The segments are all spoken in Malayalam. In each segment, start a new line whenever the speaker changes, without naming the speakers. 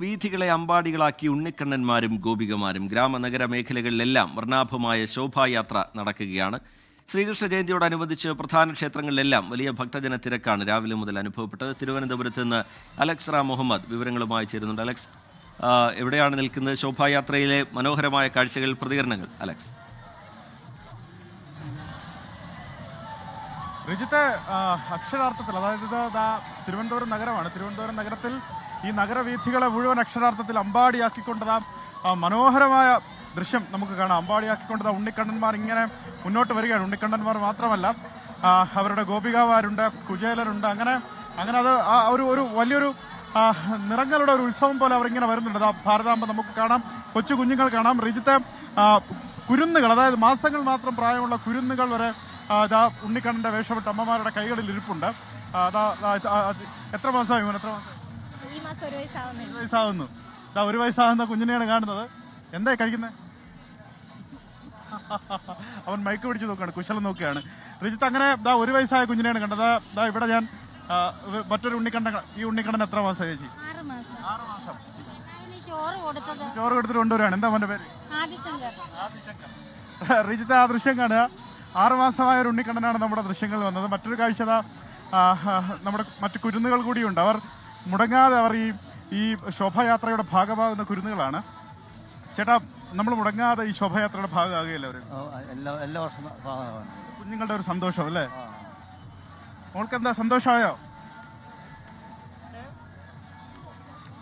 വീഥികളെ അമ്പാടികളാക്കി ഉണ്ണിക്കണ്ണന്മാരും ഗോപികമാരും ഗ്രാമനഗര മേഖലകളിലെല്ലാം വർണ്ണാഭമായ ശോഭായാത്ര നടക്കുകയാണ്. ശ്രീകൃഷ്ണ ജയന്തിയോടനുബന്ധിച്ച് പ്രധാന ക്ഷേത്രങ്ങളിലെല്ലാം വലിയ ഭക്തജന തിരക്കാണ് രാവിലെ മുതൽ അനുഭവപ്പെട്ടത്. തിരുവനന്തപുരത്ത് നിന്ന് അലക്സ് റാം മുഹമ്മദ് വിവരങ്ങളുമായി ചേരുന്നുണ്ട്. അലക്സ്, എവിടെയാണ് നിൽക്കുന്നത്? ശോഭായാത്രയിലെ മനോഹരമായ കാഴ്ചകൾ, പ്രതികരണങ്ങൾ. അലക്സ്.
റിജിത്തെ, അക്ഷരാർത്ഥത്തിൽ, അതായത് തിരുവനന്തപുരം നഗരമാണ്. തിരുവനന്തപുരം നഗരത്തിൽ ഈ നഗരവീഥികളെ മുഴുവൻ അക്ഷരാർത്ഥത്തിൽ അമ്പാടിയാക്കിക്കൊണ്ടതാ മനോഹരമായ ദൃശ്യം നമുക്ക് കാണാം. അമ്പാടിയാക്കിക്കൊണ്ടതാ ഉണ്ണിക്കണ്ണന്മാർ ഇങ്ങനെ മുന്നോട്ട് വരികയാണ്. ഉണ്ണിക്കണ്ണന്മാർ മാത്രമല്ല, അവരുടെ ഗോപികാമാരുണ്ട്, കുചേലരുണ്ട്. അങ്ങനെ അത് ഒരു വലിയൊരു നിറങ്ങളുടെ ഒരു ഉത്സവം പോലെ അവരിങ്ങനെ വരുന്നുണ്ട്. ഭാരതാംബ നമുക്ക് കാണാം, കൊച്ചു കുഞ്ഞുങ്ങൾ കാണാം. റിജിത്തെ, കുരുന്നുകൾ, അതായത് മാസങ്ങൾ മാത്രം പ്രായമുള്ള കുരുന്നുകൾ വരെ ഉണ്ണിക്കണ്ണന്റെ വേഷപ്പെട്ട അമ്മമാരുടെ കൈകളിൽ ഇരിപ്പുണ്ട്. എത്ര മാസമായി? എത്ര മാസം? വയസ്സാവുന്നു. ഒരു വയസ്സാകുന്ന കുഞ്ഞിനെയാണ് കാണുന്നത്. എന്താ കഴിക്കുന്നത്? അവൻ മൈക്ക് പിടിച്ച് നോക്കുകയാണ്, കുശലം നോക്കുകയാണ്. റിജിത്ത്, അങ്ങനെ ഒരു വയസ്സായ കുഞ്ഞിനെയാണ് കണ്ടത്. ഇവിടെ ഞാൻ മറ്റൊരു ഉണ്ണിക്കണ്ണൻ. ഈ ഉണ്ണിക്കണ്ണൻ എത്ര മാസം ചേച്ചി?
6 മാസം.
ചോറ് കൊടുത്തിട്ട് കൊണ്ടുവരികയാണ്. എന്താ അവന്റെ പേര്? റിജിത്ത്, ആ ദൃശ്യം കാണുക. 6 മാസമായ ഒരു ഉണ്ണിക്കണ്ണനാണ് നമ്മുടെ ദൃശ്യങ്ങൾ വന്നത്. മറ്റൊരു കാഴ്ച, നമ്മുടെ മറ്റു കുരുന്നുകൾ കൂടിയുണ്ട്. അവർ മുടങ്ങാതെ ഈ ശോഭായാത്രയുടെ ഭാഗമാകുന്ന കുരുന്നുകളാണ്. ചേട്ടാ, നമ്മൾ മുടങ്ങാതെ ഈ ശോഭായാത്രയുടെ ഭാഗമാകുകയല്ലേ അവർ?
എല്ലാ വർഷവും
കുഞ്ഞുങ്ങളുടെ ഒരു സന്തോഷം അല്ലേ? മോൾക്ക് എന്താ സന്തോഷമായോ?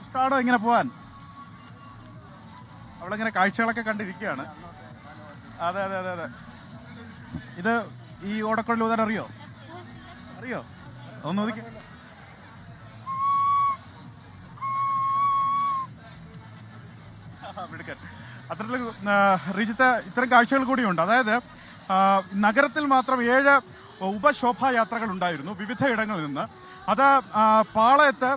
ഇഷ്ടമാണോ ഇങ്ങനെ പോവാൻ? അവളിങ്ങനെ കാഴ്ചകളൊക്കെ കണ്ടിരിക്കുകയാണ്. അതെ. ഇത് ഈ ഓടക്കുഴൽ ഊതാൻ അറിയോ? ഒന്ന് ഒതുക്കി. അത്തരത്തിൽ റിജിത്ത്, ഇത്തരം കാഴ്ചകൾ കൂടിയുണ്ട്. അതായത് നഗരത്തിൽ മാത്രം 7 ഉപശോഭായാത്രകൾ ഉണ്ടായിരുന്നു വിവിധ ഇടങ്ങളിൽ നിന്ന്. അത് പാളയത്ത്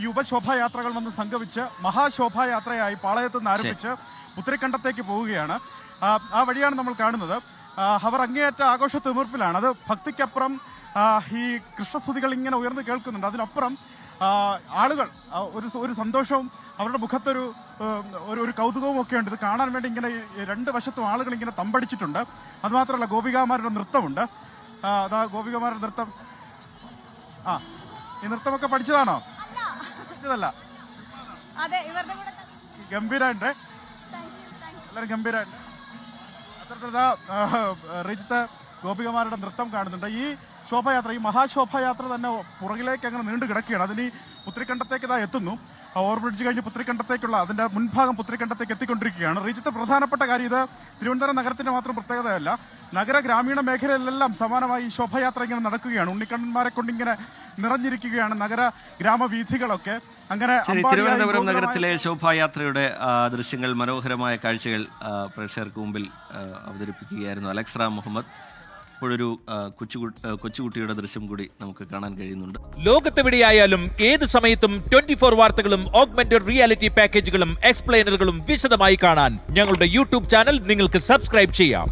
ഈ ഉപശോഭായാത്രകൾ വന്ന് സംഗമിച്ച് മഹാശോഭായാത്രയായി പാളയത്ത് നിന്ന് ആരംഭിച്ച് പുത്തരിക്കണ്ടത്തേക്ക് പോവുകയാണ്. ആ വഴിയാണ് നമ്മൾ കാണുന്നത്. അവർ അങ്ങേയറ്റ ആഘോഷ തിമിർപ്പിലാണ്. അത് ഭക്തിക്കപ്പുറം ഈ കൃഷ്ണസ്തുതികൾ ഇങ്ങനെ ഉയർന്നു കേൾക്കുന്നുണ്ട്. അതിനപ്പുറം ആളുകൾ ഒരു സന്തോഷവും അവരുടെ മുഖത്തൊരു കൗതുകവും ഒക്കെ ഉണ്ട്. ഇത് കാണാൻ വേണ്ടി ഇങ്ങനെ 2 വശത്തും ആളുകൾ ഇങ്ങനെ തമ്പടിച്ചിട്ടുണ്ട്. അതുമാത്രമല്ല, ഗോപികാമാരുടെ നൃത്തമുണ്ട്. ഗോപികാമാരുടെ നൃത്തം. ഈ നൃത്തമൊക്കെ പഠിച്ചതാണോ? പഠിച്ചതല്ല, ഗംഭീരമുണ്ട്. എല്ലാവരും ഗംഭീരമുണ്ട്. അത്തരത്തിലുള്ള റിജിത്ത്, ഗോപികമാരുടെ നൃത്തം കാണുന്നുണ്ട്. ഈ ശോഭയാത്ര, ഈ മഹാശോഭയാത്ര തന്നെ പുറകിലേക്ക് അങ്ങനെ നീണ്ടു കിടക്കുകയാണ്. അതിന് പുത്തരിക്കണ്ടത്തേക്ക് എത്തുന്നു. ഓവർ ബ്രിഡ്ജ് കഴിഞ്ഞ് പുത്തരിക്കണ്ടത്തേക്കുള്ള അതിന്റെ മുൻഭാഗം പുത്തരിക്കണ്ടത്തേക്ക് എത്തിക്കൊണ്ടിരിക്കുകയാണ്. റിജിത്ത്, പ്രധാനപ്പെട്ട കാര്യം, ഇത് തിരുവനന്തപുരം നഗരത്തിന്റെ മാത്രം പ്രത്യേകതയല്ല. നഗര ഗ്രാമീണ മേഖലയിലെല്ലാം സമാനമായി ഈ ശോഭയാത്ര ഇങ്ങനെ നടക്കുകയാണ്. ഉണ്ണിക്കണ്ണന്മാരെ കൊണ്ടിങ്ങനെ നിറഞ്ഞിരിക്കുകയാണ് നഗര ഗ്രാമവീഥികളൊക്കെ. അങ്ങനെ
തിരുവനന്തപുരം നഗരത്തിലെ ശോഭായാത്രയുടെ ദൃശ്യങ്ങൾ, മനോഹരമായ കാഴ്ചകൾ പ്രേക്ഷകർക്ക് മുമ്പിൽ അവതരിപ്പിക്കുകയായിരുന്നു അലക്സ് റാം മുഹമ്മദ്. ഇപ്പോഴൊരു കൊച്ചുകുട്ടിയുടെ ദൃശ്യം കൂടി നമുക്ക് കാണാൻ കഴിയുന്നുണ്ട്.
ലോകത്തെവിടെയായാലും ഏത് സമയത്തും 24 വാർത്തകളും ഓഗ്മെന്റഡ് റിയാലിറ്റി പാക്കേജുകളും എക്സ്പ്ലെയിനറുകളും വിശദമായി കാണാൻ ഞങ്ങളുടെ യൂട്യൂബ് ചാനൽ നിങ്ങൾക്ക് സബ്സ്ക്രൈബ് ചെയ്യാം.